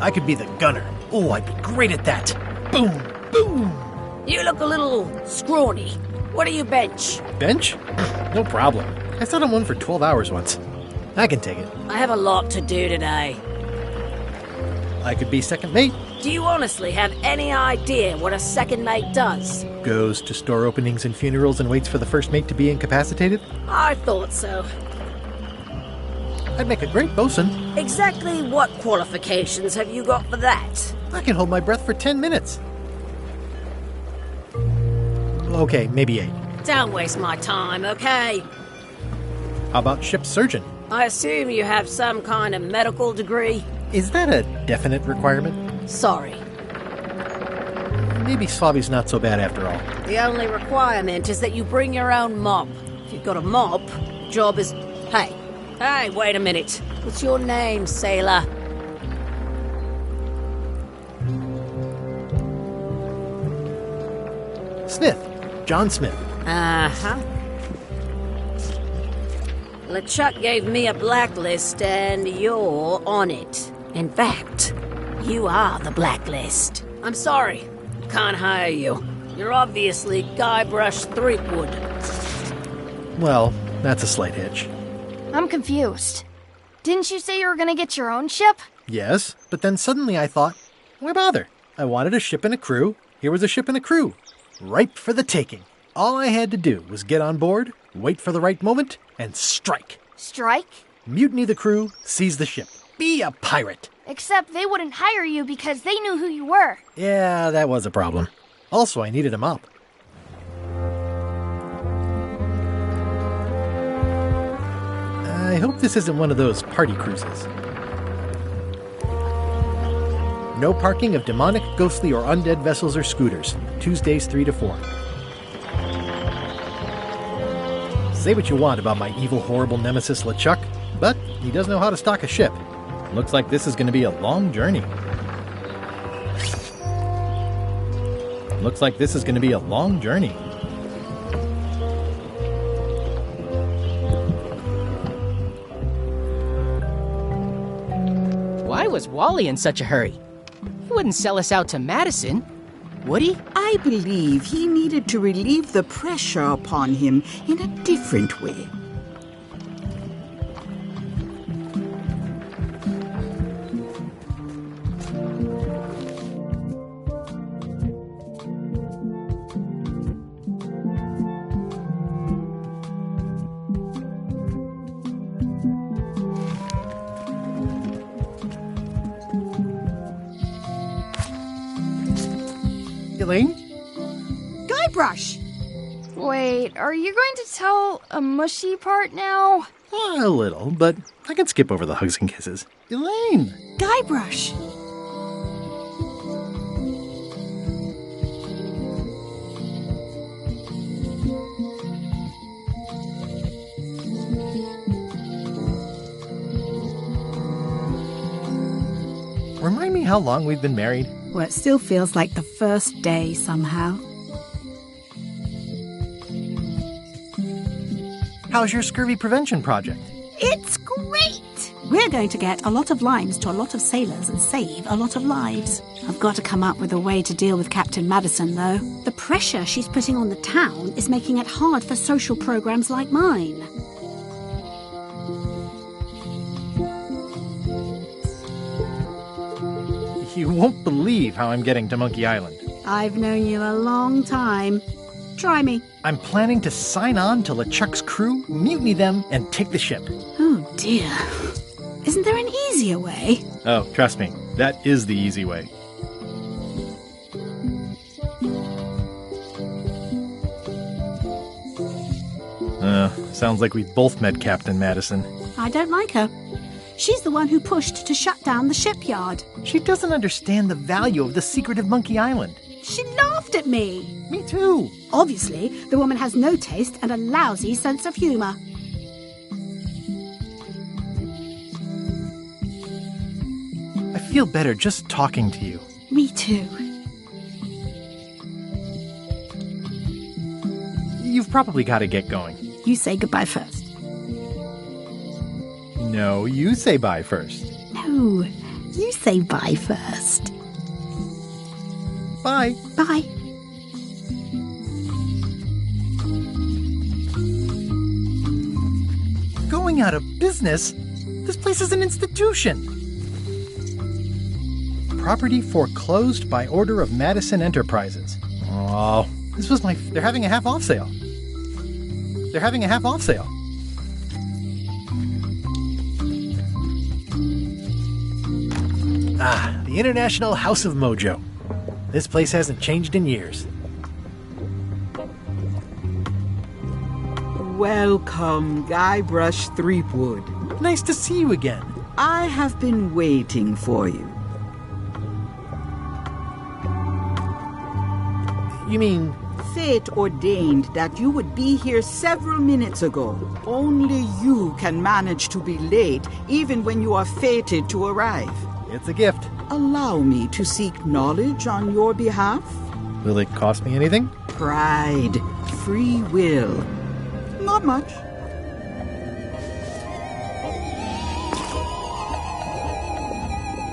[SPEAKER 1] I could be the gunner. Oh, I'd be great at that. Boom, boom.
[SPEAKER 2] You look a little scrawny. What do you bench?
[SPEAKER 1] Bench? No problem. I sat on one for 12 hours once. I can take it.
[SPEAKER 2] I have a lot to do today.
[SPEAKER 1] I could be second mate.
[SPEAKER 2] Do you honestly have any idea what a second mate does?
[SPEAKER 1] Goes to store openings and funerals and waits for the first mate to be incapacitated.
[SPEAKER 2] I thought so.
[SPEAKER 1] I'd make a great bosun.
[SPEAKER 2] Exactly what qualifications have you got for that?
[SPEAKER 1] I can hold my breath for 10 minutes. Okay, maybe 8.
[SPEAKER 2] Don't waste my time, okay?
[SPEAKER 1] How about ship surgeon?
[SPEAKER 2] I assume you have some kind of medical degree?
[SPEAKER 1] Is that a definite requirement?
[SPEAKER 2] Sorry.
[SPEAKER 1] Maybe Swabby's not so bad after all.
[SPEAKER 2] The only requirement is that you bring your own mop. If you've got a mop, job is... Hey, wait a minute. What's your name, sailor?
[SPEAKER 1] Smith. John Smith.
[SPEAKER 2] Uh-huh. LeChuck gave me a blacklist, and you're on it. In fact, you are the blacklist. I'm sorry. Can't hire you. You're obviously Guybrush Threepwood.
[SPEAKER 1] Well, that's a slight hitch.
[SPEAKER 3] I'm confused. Didn't you say you were gonna get your own ship?
[SPEAKER 1] Yes, but then suddenly I thought, why bother? I wanted a ship and a crew. Here was a ship and a crew. Ripe for the taking. All I had to do was get on board, wait for the right moment, and strike.
[SPEAKER 3] Strike?
[SPEAKER 1] Mutiny the crew, seize the ship. Be a pirate.
[SPEAKER 3] Except they wouldn't hire you because they knew who you were.
[SPEAKER 1] Yeah, that was a problem. Also, I needed a mop. I hope this isn't one of those party cruises. No parking of demonic, ghostly, or undead vessels or scooters. Tuesdays 3 to 4. Say what you want about my evil, horrible nemesis LeChuck, but he does know how to stock a ship. Looks like this is going to be a long journey. Looks like this is going to be a long journey.
[SPEAKER 11] Why was Wally in such a hurry? He wouldn't sell us out to Madison, would he?
[SPEAKER 12] I believe he needed to relieve the pressure upon him in a different way.
[SPEAKER 1] Elaine?
[SPEAKER 3] Guybrush! Wait, are you going to tell a mushy part now?
[SPEAKER 1] A little, but I can skip over the hugs and kisses. Elaine!
[SPEAKER 12] Guybrush!
[SPEAKER 1] Remind me how long we've been married?
[SPEAKER 13] Well, it still feels like the first day somehow.
[SPEAKER 1] How's your scurvy prevention project?
[SPEAKER 13] It's great! We're going to get a lot of limes to a lot of sailors and save a lot of lives. I've got to come up with a way to deal with Captain Madison, though. The pressure she's putting on the town is making it hard for social programs like mine.
[SPEAKER 1] You won't believe how I'm getting to Monkey Island.
[SPEAKER 13] I've known you a long time. Try me.
[SPEAKER 1] I'm planning to sign on to LeChuck's crew, mutiny them, and take the ship.
[SPEAKER 13] Oh, dear. Isn't there an easier way?
[SPEAKER 1] Oh, trust me, that is the easy way. Sounds like we both met Captain Madison.
[SPEAKER 13] I don't like her. She's the one who pushed to shut down the shipyard.
[SPEAKER 1] She doesn't understand the value of the secret of Monkey Island.
[SPEAKER 13] She laughed at me.
[SPEAKER 1] Me too.
[SPEAKER 13] Obviously, the woman has no taste and a lousy sense of humor.
[SPEAKER 1] I feel better just talking to you.
[SPEAKER 13] Me too.
[SPEAKER 1] You've probably got to get going.
[SPEAKER 13] You say goodbye first.
[SPEAKER 1] No, you say bye first.
[SPEAKER 13] No, you say bye first.
[SPEAKER 1] Bye.
[SPEAKER 13] Bye.
[SPEAKER 1] Going out of business? This place is an institution. Property foreclosed by order of Madison Enterprises. Oh, this was they're having a half-off sale. They're having a half-off sale. Ah, the International House of Mojo. This place hasn't changed in years.
[SPEAKER 12] Welcome, Guybrush Threepwood.
[SPEAKER 1] Nice to see you again.
[SPEAKER 12] I have been waiting for you.
[SPEAKER 1] You mean...
[SPEAKER 12] Fate ordained that you would be here several minutes ago. Only you can manage to be late, even when you are fated to arrive.
[SPEAKER 1] It's a gift.
[SPEAKER 12] Allow me to seek knowledge on your behalf.
[SPEAKER 1] Will it cost me anything?
[SPEAKER 12] Pride, free will. Not much.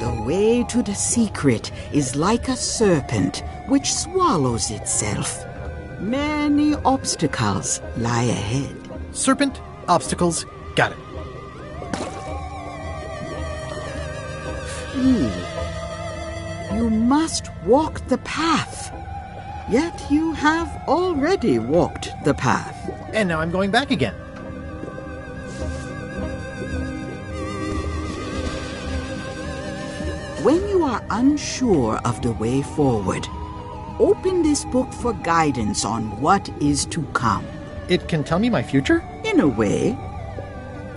[SPEAKER 12] The way to the secret is like a serpent which swallows itself. Many obstacles lie ahead.
[SPEAKER 1] Serpent, obstacles, got it.
[SPEAKER 12] You must walk the path. Yet you have already walked the path.
[SPEAKER 1] And now I'm going back again.
[SPEAKER 12] When you are unsure of the way forward, open this book for guidance on what is to come.
[SPEAKER 1] It can tell me my future?
[SPEAKER 12] In a way.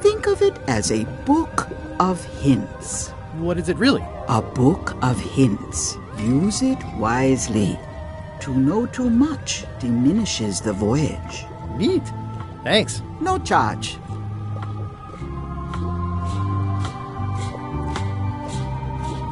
[SPEAKER 12] Think of it as a book of hints.
[SPEAKER 1] What is it really?
[SPEAKER 12] A book of hints. Use it wisely. To know too much diminishes the voyage.
[SPEAKER 1] Neat. Thanks.
[SPEAKER 12] No charge.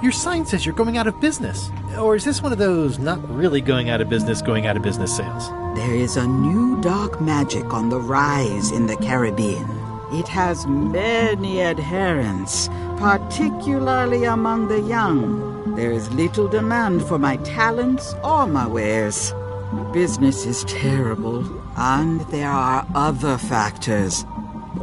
[SPEAKER 1] Your sign says you're going out of business. Or is this one of those not really going out of business sales?
[SPEAKER 12] There is a new dark magic on the rise in the Caribbean. It has many adherents, particularly among the young. There is little demand for my talents or my wares. Business is terrible, and there are other factors.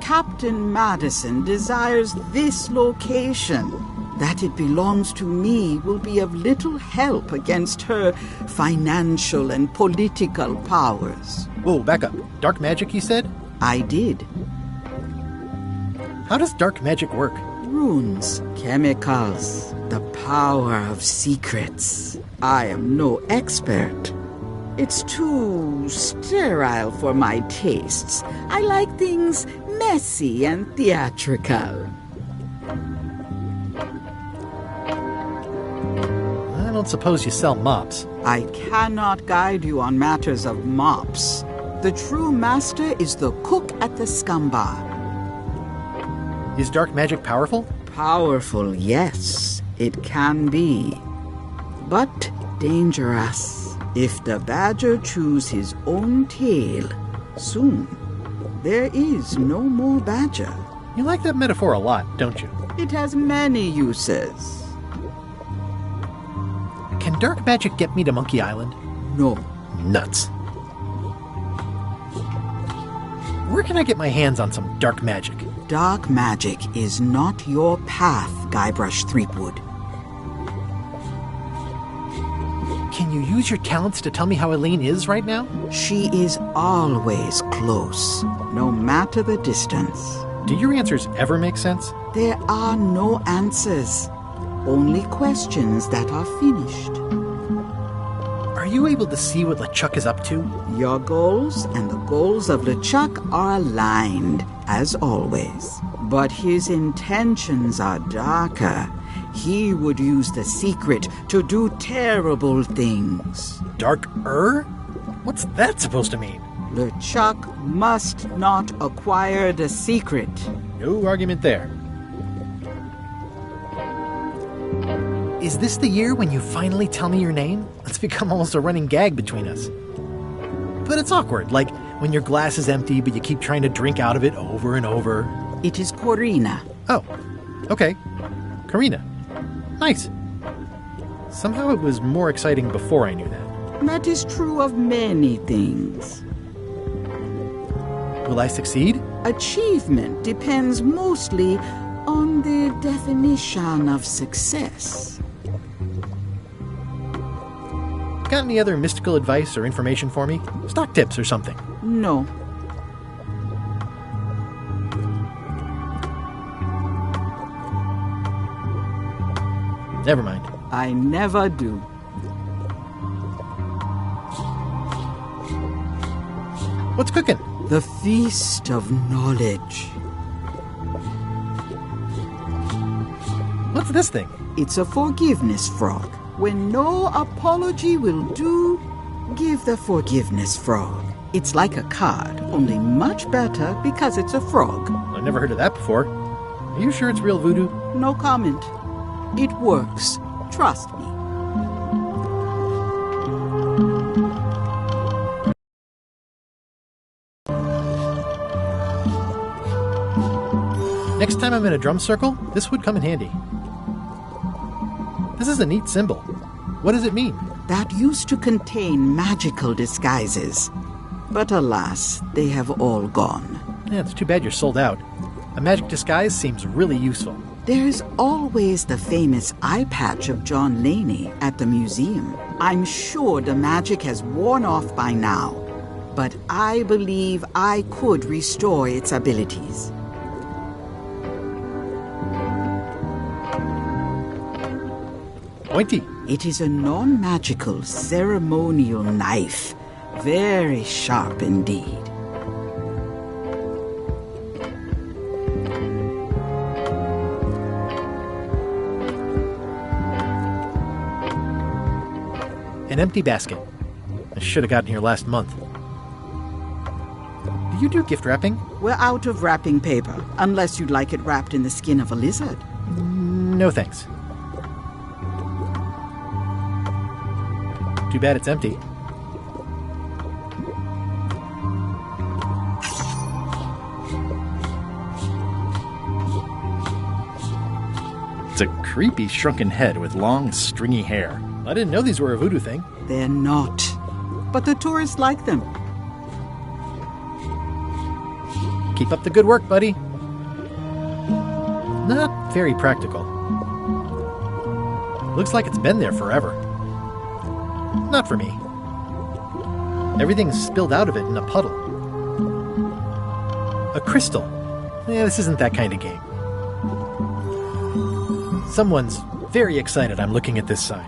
[SPEAKER 12] Captain Madison desires this location. That it belongs to me will be of little help against her financial and political powers.
[SPEAKER 1] Whoa, back up. Dark magic, you said?
[SPEAKER 12] I did.
[SPEAKER 1] How does dark magic work?
[SPEAKER 12] Runes, chemicals, the power of secrets. I am no expert. It's too sterile for my tastes. I like things messy and theatrical.
[SPEAKER 1] I don't suppose you sell mops.
[SPEAKER 12] I cannot guide you on matters of mops. The true master is the cook at the scum bar.
[SPEAKER 1] Is dark magic powerful?
[SPEAKER 12] Powerful, yes, it can be. But dangerous. If the badger chews his own tail, soon there is no more badger.
[SPEAKER 1] You like that metaphor a lot, don't you?
[SPEAKER 12] It has many uses.
[SPEAKER 1] Can dark magic get me to Monkey Island?
[SPEAKER 12] No.
[SPEAKER 1] Nuts. Where can I get my hands on some dark magic?
[SPEAKER 12] Dark magic is not your path, Guybrush Threepwood.
[SPEAKER 1] Can you use your talents to tell me how Eileen is right now?
[SPEAKER 12] She is always close, no matter the distance.
[SPEAKER 1] Do your answers ever make sense?
[SPEAKER 12] There are no answers, only questions that are finished.
[SPEAKER 1] Are you able to see what LeChuck is up to?
[SPEAKER 12] Your goals and the goals of LeChuck are aligned, as always. But his intentions are darker. He would use the secret to do terrible things.
[SPEAKER 1] Darker? What's that supposed to mean?
[SPEAKER 12] LeChuck must not acquire the secret.
[SPEAKER 1] No argument there. Is this the year when you finally tell me your name? It's become almost a running gag between us. But it's awkward, like when your glass is empty but you keep trying to drink out of it over and over.
[SPEAKER 12] It is Corina.
[SPEAKER 1] Oh, okay. Karina. Nice. Somehow it was more exciting before I knew that.
[SPEAKER 12] That is true of many things.
[SPEAKER 1] Will I succeed?
[SPEAKER 12] Achievement depends mostly on the definition of success.
[SPEAKER 1] Got any other mystical advice or information for me? Stock tips or something?
[SPEAKER 12] No.
[SPEAKER 1] Never mind.
[SPEAKER 12] I never do.
[SPEAKER 1] What's cooking?
[SPEAKER 12] The Feast of Knowledge.
[SPEAKER 1] What's this thing?
[SPEAKER 12] It's a forgiveness frog. When no apology will do, give the forgiveness frog. It's like a card, only much better because it's a frog.
[SPEAKER 1] I've never heard of that before. Are you sure it's real voodoo?
[SPEAKER 12] No comment. It works. Trust me.
[SPEAKER 1] Next time I'm in a drum circle, this would come in handy. This is a neat symbol. What does it mean?
[SPEAKER 12] That used to contain magical disguises. But alas, they have all gone.
[SPEAKER 1] Yeah, it's too bad you're sold out. A magic disguise seems really useful.
[SPEAKER 12] There's always the famous eye patch of John Laney at the museum. I'm sure the magic has worn off by now, but I believe I could restore its abilities.
[SPEAKER 1] Pointy.
[SPEAKER 12] It is a non-magical ceremonial knife. Very sharp indeed.
[SPEAKER 1] An empty basket. I should have gotten here last month. Do you do gift wrapping?
[SPEAKER 12] We're out of wrapping paper, unless you'd like it wrapped in the skin of a lizard.
[SPEAKER 1] No thanks. Too bad it's empty. It's a creepy shrunken head with long, stringy hair. I didn't know these were a voodoo thing.
[SPEAKER 12] They're not. But the tourists like them.
[SPEAKER 1] Keep up the good work, buddy. Not very practical. Looks like it's been there forever. Not for me. Everything's spilled out of it in a puddle. A crystal. This isn't that kind of game. Someone's very excited I'm looking at this sign.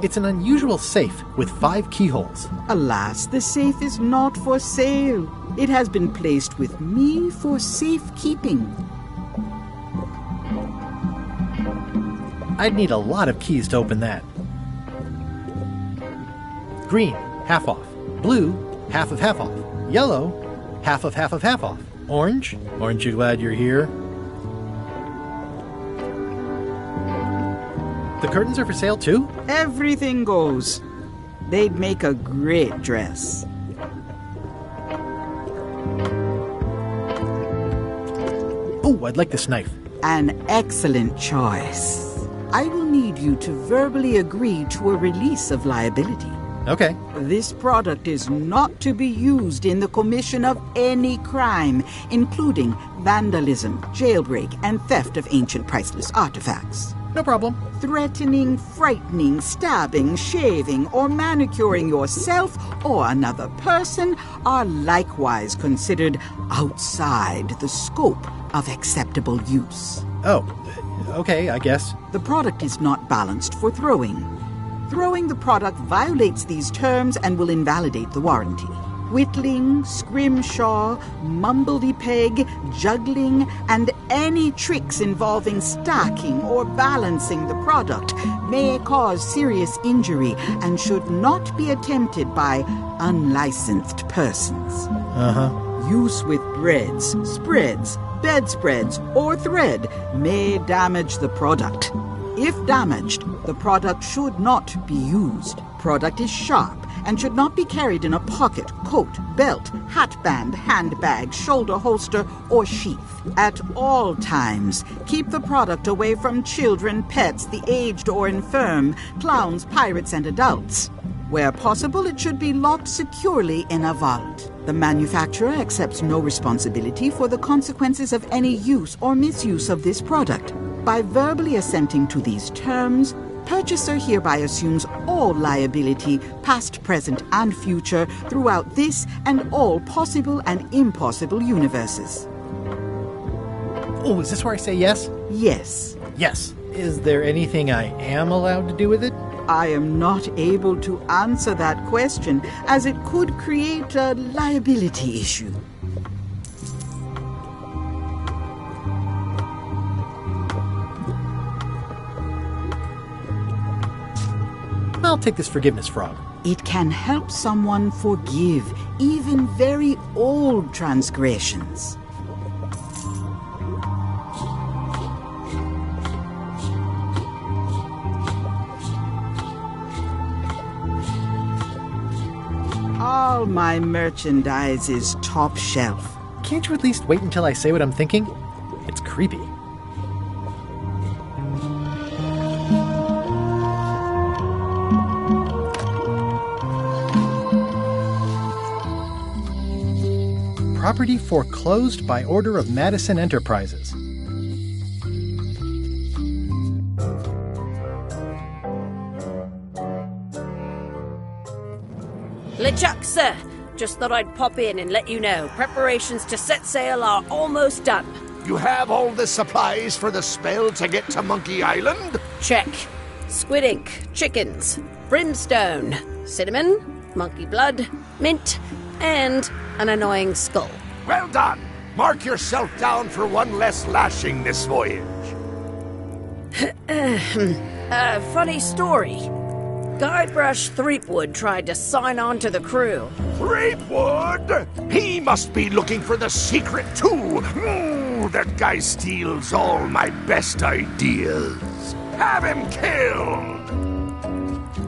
[SPEAKER 1] It's an unusual safe with 5 keyholes.
[SPEAKER 12] Alas, the safe is not for sale. It has been placed with me for safekeeping.
[SPEAKER 1] I'd need a lot of keys to open that. Green, half off. Blue, half of half off. Yellow, half of half of half off. Orange, aren't you glad you're here? The curtains are for sale too?
[SPEAKER 12] Everything goes. They'd make a great dress.
[SPEAKER 1] Oh, I'd like this knife.
[SPEAKER 12] An excellent choice. I will need you to verbally agree to a release of liability.
[SPEAKER 1] Okay.
[SPEAKER 12] This product is not to be used in the commission of any crime, including vandalism, jailbreak, and theft of ancient priceless artifacts.
[SPEAKER 1] No problem.
[SPEAKER 12] Threatening, frightening, stabbing, shaving, or manicuring yourself or another person are likewise considered outside the scope of acceptable use.
[SPEAKER 1] Oh, okay, I guess.
[SPEAKER 12] The product is not balanced for throwing. Throwing the product violates these terms and will invalidate the warranty. Whittling, scrimshaw, mumbledy-peg, juggling, and any tricks involving stacking or balancing the product may cause serious injury and should not be attempted by unlicensed persons. Use with breads, spreads, bedspreads, or thread may damage the product. If damaged, the product should not be used. Product is sharp and should not be carried in a pocket, coat, belt, hatband, handbag, shoulder holster, or sheath. At all times, keep the product away from children, pets, the aged or infirm, clowns, pirates, and adults. Where possible, it should be locked securely in a vault. The manufacturer accepts no responsibility for the consequences of any use or misuse of this product. By verbally assenting to these terms, purchaser hereby assumes all liability, past, present, and future, throughout this and all possible and impossible universes.
[SPEAKER 1] Oh, is this where I say yes?
[SPEAKER 12] Yes.
[SPEAKER 1] Yes. Is there anything I am allowed to do with it?
[SPEAKER 12] I am not able to answer that question, as it could create a liability issue.
[SPEAKER 1] I'll take this forgiveness frog.
[SPEAKER 12] It can help someone forgive even very old transgressions. All my merchandise is top shelf.
[SPEAKER 1] Can't you at least wait until I say what I'm thinking? It's creepy. Property foreclosed by order of Madison Enterprises.
[SPEAKER 2] LeChuck, sir. Just thought I'd pop in and let you know. Preparations to set sail are almost done.
[SPEAKER 4] You have all the supplies for the spell to get to Monkey Island?
[SPEAKER 2] Check. Squid ink, chickens, brimstone, cinnamon, monkey blood, mint, and an annoying skull.
[SPEAKER 4] Well done! Mark yourself down for one less lashing this voyage.
[SPEAKER 2] Funny story. Guybrush Threepwood tried to sign on to the crew.
[SPEAKER 4] Threepwood? He must be looking for the secret, too. That guy steals all my best ideas. Have him killed!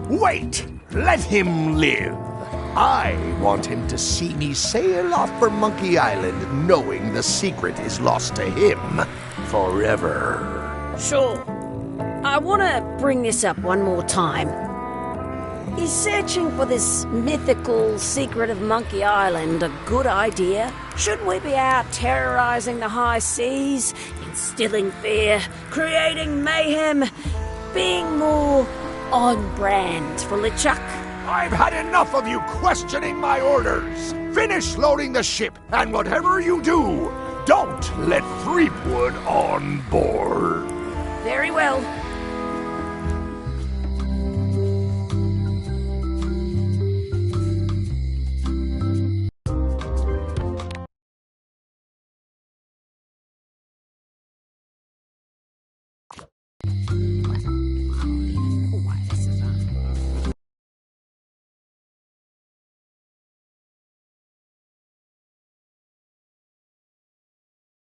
[SPEAKER 4] Wait! Let him live. I want him to see me sail off for Monkey Island knowing the secret is lost to him forever.
[SPEAKER 2] Sure. I want to bring this up one more time. Is searching for this mythical secret of Monkey Island a good idea? Shouldn't we be out terrorizing the high seas, instilling fear, creating mayhem, being more on brand for LeChuck?
[SPEAKER 4] I've had enough of you questioning my orders. Finish loading the ship, and whatever you do, don't let Threepwood on board.
[SPEAKER 2] Very well.